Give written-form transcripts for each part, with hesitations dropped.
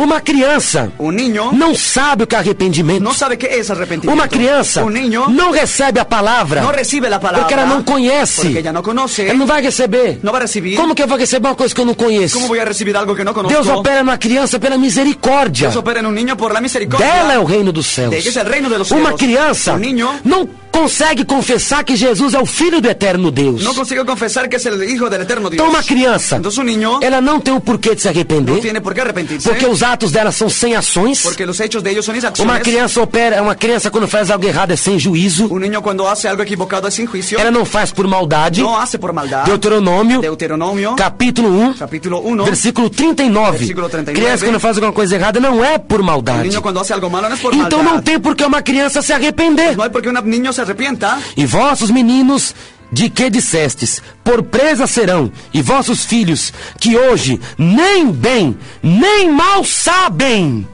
Uma criança Un niño não sabe o que é arrependimento. no sabe qué es arrepentimiento. Uma criança Un niño não recebe a palavra no recibe la palabra porque ela não conhece. porque ella no conoce. Ela não vai receber. No va a recibir. Como que eu vou receber uma coisa que eu não conheço? ¿Cómo voy a recibir algo que no conozco? Deus opera numa criança pela misericórdia. Dios opera en un niño por la misericordia. Dela é o reino dos céus. De ella es el reino de los Uma cielos. criança Un niño não consegue confessar que Jesus é o Filho do Eterno Deus. no consigue confesar que es el hijo del eterno Dios. Então uma criança, Entonces un niño ela não tem o porquê de se no arrepender, tiene por qué arrepentirse. porque os atos dela são sem ações. Porque los hechos de ellos son Uma inacciones. criança quando faz algo errado é sem juízo. Un niño cuando hace algo equivocado es sin juicio. Ela não faz por maldade. No hace por maldad. Deuteronomio Capítulo 1, capítulo 1. versículo 39. Versículo 39. Criança quando faz alguma coisa errada não é por Un maldade. niño cuando hace algo malo no es por Então maldad. não tem por que uma criança se arrepender. No hay por qué un niño se arrepienta. E vossos meninos, de que dissestes, por presa serão, e vossos filhos, que hoje nem bem, nem mal sabem,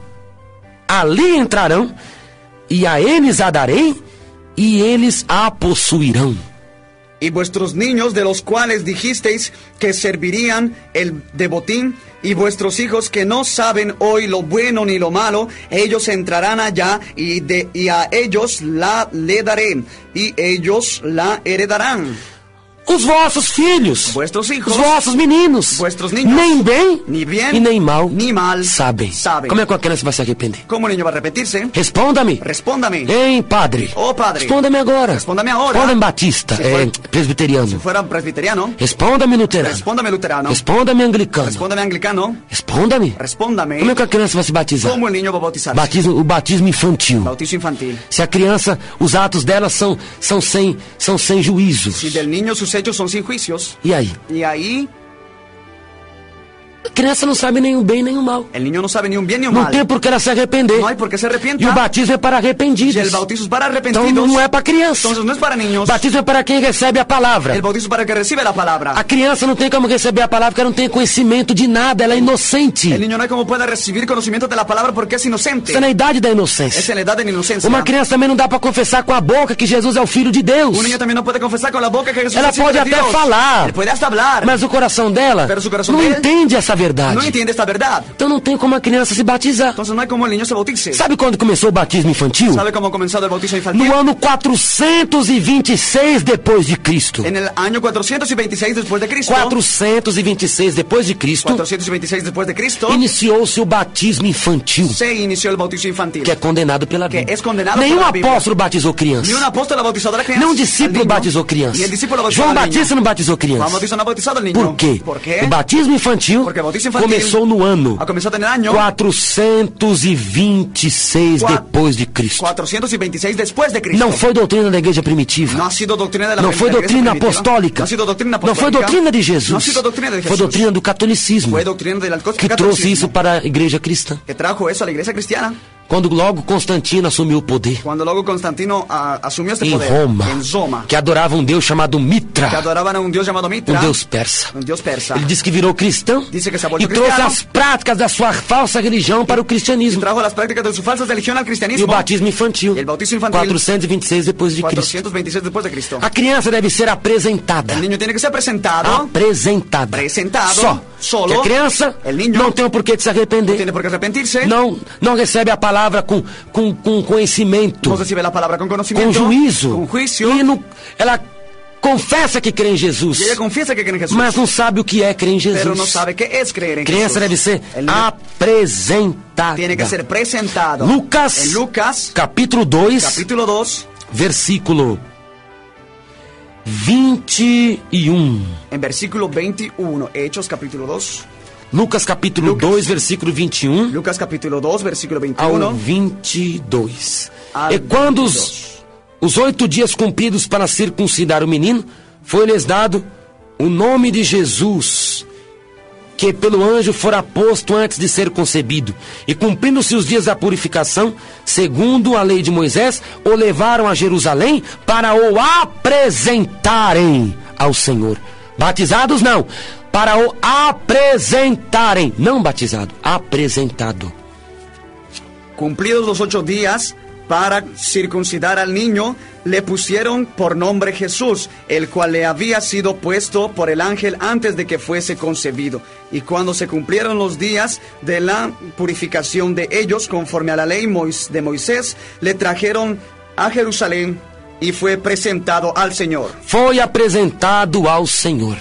ali entrarão, e a eles a darei, e eles a possuirão. Y vuestros niños, de los cuales dijisteis que servirían el de botín, y vuestros hijos que no saben hoy lo bueno ni lo malo, ellos entrarán allá, y a ellos le daré, y ellos la heredarán. Os vossos filhos, Vuestros hijos, os vossos meninos, vuestros niños, nem bem, ni bien, e nem mal, ni mal sabem. saben. Como é que a criança vai se arrepender? ¿Cómo el niño va a arrepentirse? Respondam-me. Respóndame. Hein, padre? Oh, padre. Responda-me agora. Respóndame ahora. Responda-me batista, Se for- presbiteriano. Si fuera presbiteriano, Responda-me luterano. respóndame luterano. Responda-me anglicano. Respóndame anglicano. Responda-me. Respóndame. Como é que a criança vai se batizar? ¿Cómo el niño va a bautizarse? O batismo infantil. Bautizo infantil. Se a criança, os atos dela são sem juízo. Si del niño sus hechos son sin juicios, E aí? y ahí A criança não sabe nem o bem nem o mal. el niño no sabe ni un bien ni un Não mal. tem por que ela se arrepender. No hay por qué se arrepienta. E o batismo é para Y arrependidos. el bautizo es para arrepentidos. Então não é para criança. Entonces no es para niños. O batismo é para quem recebe a palavra. El bautizo es para el que recibe la palabra. A criança não tem como receber a palavra porque ela não tem conhecimento de nada, ela é inocente. El niño no hay como pueda recibir conocimiento de la palabra porque es inocente. Está na idade da Es inocência. en la edad de la inocencia. Uma criança também não dá para confessar com a boca que Jesus é o Filho de Deus. Un niño también no puede confesar con la boca que Jesús Ela es el Hijo pode de até Dios. falar, Él puede hasta hablar, mas o coração dela Pero su coração não dele entende essa verdade. no entiende esta verdad. Então não tem como a criança se batizar. Entonces no hay como el niño se bautice. Sabe quando começou o batismo infantil? ¿Sabe cómo ha comenzado el bautizo infantil? No ano 426 depois de Cristo. En el año 426 después de Cristo. 426 depois de Cristo, 426 después de Cristo. iniciou-se o batismo infantil, Se inició el bautizo infantil. que é condenado pela Que Bíblia. es condenado Nenhum por la Biblia. apóstolo batizou criança. Ni un apóstol ha bautizado a la crianza. Nenhum al discípulo niño. batizou criança. Ni el discípulo bautizó João al niño. Batista não batizou Juan criança. Bautista no ha bautizado al niño. Por quê? ¿Por qué? O batismo infantil Porque el bautizo infantil começou no ano ha comenzado en el año 426 depois de Cristo. 426 después de Cristo. Não foi doutrina da igreja primitiva. No ha sido doctrina de la Não foi de la doutrina iglesia primitiva. apostólica. No ha sido doctrina Não apostólica. foi doutrina de Jesus. No ha sido doctrina de Foi Jesús. doutrina do catolicismo Fue doctrina del que trouxe isso para a igreja cristã. que trajo eso a la iglesia cristiana. Quando logo Constantino assumiu o poder Cuando luego Constantino asumió este em poder Roma, en Roma, que adorava um Deus chamado que Mitra, adoraban a un dios llamado Mitra, um Deus persa. un dios persa. Ele disse que virou cristão Disse que se voltou e trouxe cristiano. as práticas da sua falsa religião para o cristianismo. Trajo las prácticas de su falsa religión al E cristianismo. o batismo infantil, E o batismo infantil, 426 depois de Cristo. 426 después de Cristo. A criança deve ser apresentada. El niño tiene que ser presentado. Apresentada. Presentado. Só. Solo. Que a criança El niño não tem o porquê de se No arrepender. tiene por qué arrepentirse. Não recebe a palavra com conhecimento, No recibe la palabra con com conocimiento. juízo. Con juicio. E ela confessa que crê em Jesus, Y ella confiesa que cree en Jesús. mas não sabe o que é crer em Jesus. Pero no sabe qué es creer en Criança Jesús. deve ser El niño apresentada. tiene que ser presentado. Lucas, En Lucas, capítulo 2, capítulo 2, versículo 21. en versículo 21. Hechos, capítulo 2. Lucas, capítulo 2, versículo 21 Lucas, capítulo 2, versículo ao 21. 22. Ao E quando 22. os 8 dias cumpridos para circuncidar o menino, foi-lhes dado o nome de Jesus, que pelo anjo fora posto antes de ser concebido. E cumprindo-se os dias da purificação, segundo a lei de Moisés, o levaram a Jerusalém para o apresentarem ao Senhor. Batizados não, para o apresentarem, não batizado, apresentado. Cumplidos los 8 días, para circuncidar al niño, le pusieron por nombre Jesús, el cual le había sido puesto por el ángel antes de que fuese concebido. Y cuando se cumplieron los días de la purificación de ellos, conforme a la ley de Moisés, le trajeron a Jerusalén y fue presentado al Señor. Foi apresentado ao Senhor.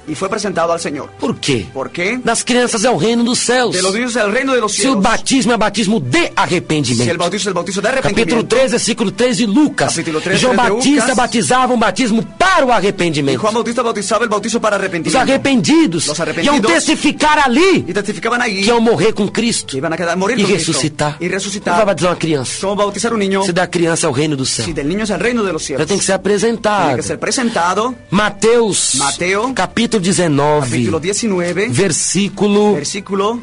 Y fue presentado al Señor. Por quê? ¿Por qué? Das crianças é o reino dos céus. De los niños es el reino de los Se o cielos. batismo é batismo de arrependimento. Si el bautizo es el bautizo de Capítulo arrepentimiento. 3, versículo 3 de Lucas. Capítulo 3, João 3 de Batista Lucas. batizava um batismo para o Y arrependimento. Juan Bautista bautizaba el bautizo para Os arrepentimiento. arrependidos Los iam arrepentidos. testificar ali Y testificaban allí que iam morrer com Cristo que iban a morir e con Cristo. ressuscitar. Y Como vai resucitar. batizar uma criança? ¿Cómo bautizar un niño? Se da criança é o reino do céu. Si del niño es el reino de los Já cielos. tem que ser Tiene apresentado. que ser presentado. Mateus, Mateo, capítulo 19, Capítulo 19, versículo versículo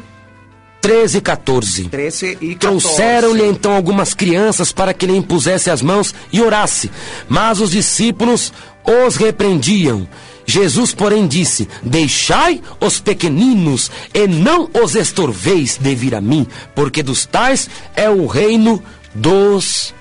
13 e 14. 13 y 14. Trouxeram-lhe então algumas crianças para que lhe impusesse as mãos e orasse. Mas os discípulos os repreendiam. Jesus, porém, disse: Deixai os pequeninos e não os estorveis de vir a mim, porque dos tais é o reino dos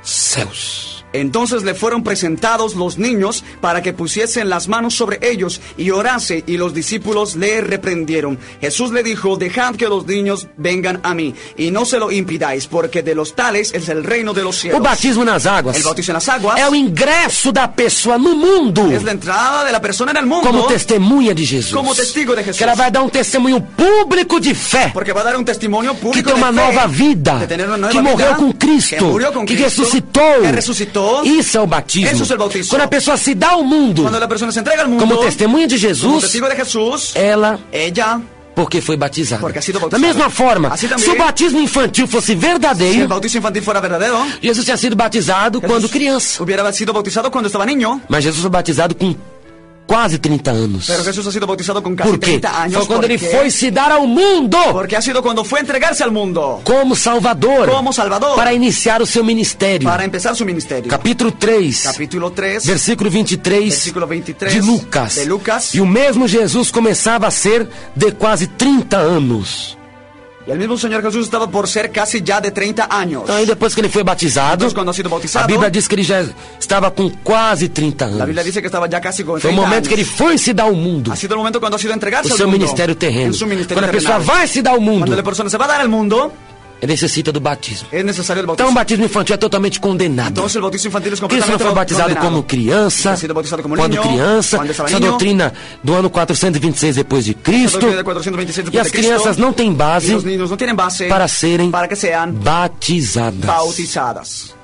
céus. Entonces le fueron presentados los niños para que pusiesen las manos sobre ellos y orase, y los discípulos le reprendieron. Jesús le dijo: Dejad que los niños vengan a mí, y no se lo impidáis, porque de los tales es el reino de los cielos. O batismo nas águas El bautizo en las aguas é o ingresso da pessoa no mundo es la entrada de la persona en el mundo como testemunha de Jesus. como testigo de Jesús. Que ela vai dar um testemunho público de fé, Porque va a dar un testimonio que público tem uma de fe, nova vida, de tener una nueva que morreu vida, com Cristo, que murió con que Cristo, ressuscitou. que resucitó. Isso é o batismo. Eso es el bautizo. Quando a pessoa se dá ao mundo Cuando la persona se entrega al mundo como testemunha de como Jesus, testigo de Jesús, ela ella, porque foi batizada. Porque ha sido Da bautizada. mesma forma, Assim também, se o batismo infantil fosse si el verdadeiro, bautizo infantil fuera verdadero, Jesus tinha sido batizado quando criança. hubiera sido bautizado cuando estaba niño. Mas Jesus foi batizado com quase 30 anos. Pero Jesús ha sido bautizado con casi Por quê? 30 años. Foi quando ¿Por ele qué? foi se dar ao mundo Porque ha sido cuando fue a entregarse al mundo como Salvador, como Salvador para iniciar o seu ministério. para empezar su ministerio. Capítulo 3, Capítulo 3, versículo 23, versículo 23 de Lucas. de Lucas. E o mesmo Jesus começava a ser de quase 30 anos. Y el mismo Señor Jesús estaba por ser casi ya de 30 años. Aí depois que ele foi batizado, Entonces, cuando ha sido bautizado, a Bíblia diz que ele já estava com quase 30 la Biblia anos. dice que estaba ya casi con 30 Foi o momento años. que ele foi se dar ao mundo, Ha sido el momento cuando ha sido o entregarse al seu mundo. ministério terreno. En su ministerio Quando a pessoa terrenal. vai se dar ao mundo, Cuando la persona se va a dar al mundo, necessita do batismo. es necesario el Então bautismo. o batismo infantil é totalmente condenado. Entonces el bautismo infantil es Cristo não completamente foi batizado condenado. como criança, Ha sido bautizado como quando niño, criança, cuando estaba essa niño. doutrina do ano 426 depois de Cristo, Doctrina de 426 e después as de Cristo. crianças não têm Y base los niños no tienen base para serem para que sean batizadas. bautizadas.